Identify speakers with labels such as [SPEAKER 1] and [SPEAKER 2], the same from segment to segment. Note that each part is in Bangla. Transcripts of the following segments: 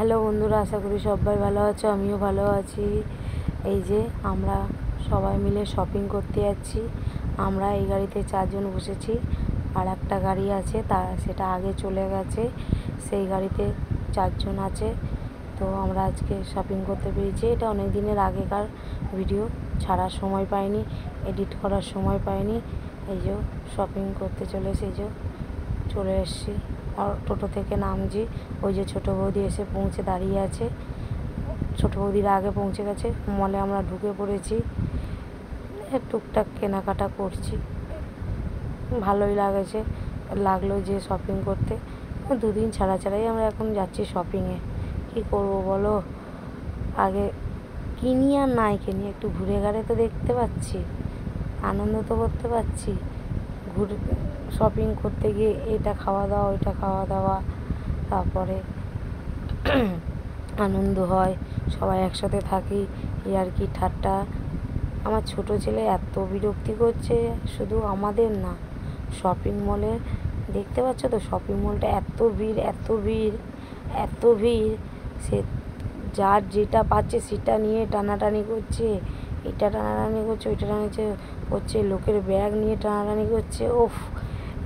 [SPEAKER 1] হ্যালো বন্ধুরা, আশা করি সবাই ভালো আছো। আমিও ভালো আছি। এই যে আমরা সবাই মিলে শপিং করতে যাচ্ছি। আমরা এই গাড়িতে 4 জন বসেছি, আর একটা গাড়ি আছে সেটা আগে চলে গেছে। সেই গাড়িতে 4 জন আছে। তো আমরা আজকে শপিং করতে পেরেছি। এটা অনেক দিনের আগেকার ভিডিও, ছাড়ার সময় পাইনি, এডিট করার সময় পাইনি। এই যে শপিং করতে চলে এসেছি। আর টোটো থেকে নামছি। ওই যে ছোটো বৌদি এসে পৌঁছে দাঁড়িয়ে আছে। ছোটো বৌদিরা আগে পৌঁছে গেছে। মলে আমরা ঢুকে পড়েছি। টুকটাক কেনাকাটা করছি। ভালোই লাগলো যে শপিং করতে। 2 দিন ছাড়াই আমরা এখন যাচ্ছি শপিংয়ে। কী করবো বলো, আগে কিনি আর নাই কিনি, একটু ঘুরে ঘাড়ে তো দেখতে পাচ্ছি, আনন্দ তো করতে পারছি। শপিং করতে গিয়ে এটা খাওয়া দাওয়া, ওইটা খাওয়া দাওয়া, তারপরে আনন্দ হয়, সবাই একসাথে থাকি, ইয়ার্কি ঠাট্টা। আমার ছোটো ছেলে এত বিরক্তি করছে, শুধু আমাদের না, শপিং মলে দেখতে পাচ্ছ তো, শপিং মলটা এত ভিড়। সে যার যেটা পাচ্ছে সেটা নিয়ে টানাটানি করছে, এটা টানাটানি করছে, ওইটা টানাটানি করছে, লোকের ব্যাগ নিয়ে টানাটানি করছে। ওফ,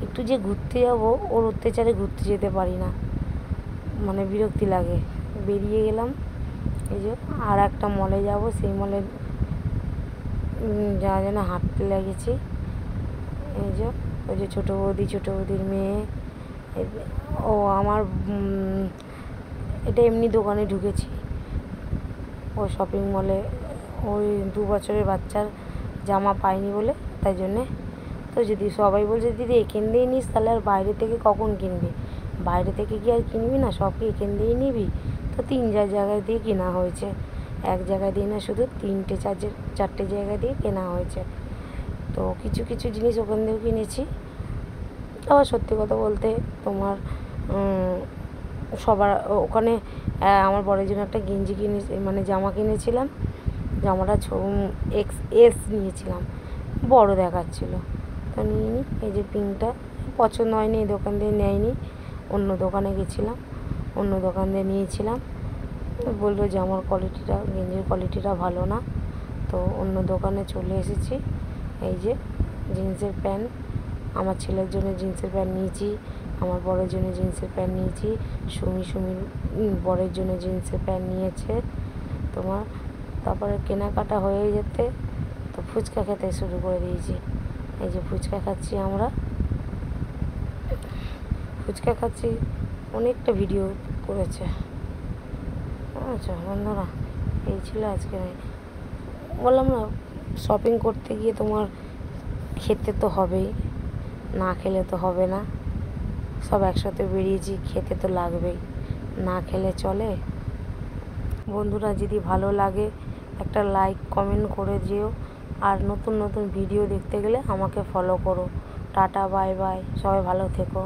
[SPEAKER 1] একটু যে ঘুরতে যাবো, ওর অত্যাচারে ঘুরতে যেতে পারি না, মানে বিরক্তি লাগে। বেরিয়ে গেলাম। এই যে আর একটা মলে যাব, সেই মলে যাওয়ার জন্য হাঁটতে লেগেছি। এই যে ওই যে ছোটো বৌদির মেয়ে, ও আমার এটা এমনি দোকানে ঢুকেছি। ও শপিং মলে ওই 2 বছরের বাচ্চার জামা পাইনি বলে, তাই জন্যে। তো যদি সবাই বলছে দিদি এখান দিয়েই নিস, তাহলে আর বাইরে থেকে কখন কিনবি? বাইরে থেকে কি আর কিনবি না, সব কি এখান দিয়েই নিবি? তো 3 জায়গায় দিয়ে কেনা হয়েছে, এক জায়গায় দিয়ে না, শুধু 4টে জায়গা দিয়ে কেনা হয়েছে। তো কিছু জিনিস ওখান দিয়েও কিনেছি। আবার সত্যি কথা বলতে তোমার সবার ওখানে আমার বড়ের জন্য একটা গেঞ্জি মানে জামা কিনেছিলাম। জামাটা XS নিয়েছিলাম, বড় দেখাচ্ছিলো, তো নিয়ে নিই। এই যে পিঙ্কটা পছন্দ হয়নি, এই দোকান দিয়ে নেয়নি, অন্য দোকানে গেছিলাম, অন্য দোকান দিয়ে নিয়েছিলাম। বললো যে আমার গেঞ্জির কোয়ালিটিটা ভালো না, তো অন্য দোকানে চলে এসেছি। এই যে জিন্সের প্যান্ট, আমার ছেলের জন্য জিন্সের প্যান্ট নিয়েছি, আমার বড়ের জন্য জিন্সের প্যান্ট নিয়েছি, সুমির বড়ের জন্য জিন্সের প্যান্ট নিয়েছে তোমার। তারপরে কেনাকাটা হয়ে যেতে তো ফুচকা খেতে শুরু করে দিয়েছি। এই যে ফুচকা খাচ্ছি, অনেকটা ভিডিও করেছে। আচ্ছা বন্ধুরা, এই ছিল আজকে। বললাম না, শপিং করতে গিয়ে তোমার খেতে তো হবেই, না খেলে তো হবে না। সব একসাথে বেরিয়েছি, খেতে তো লাগবেই, না খেলে চলে? বন্ধুরা, যদি ভালো লাগে একটা লাইক কমেন্ট করে যেও, আর নতুন ভিডিও দেখতে গেলে আমাকে ফলো করো। টাটা, বাই বাই, সবাই ভালো থেকো।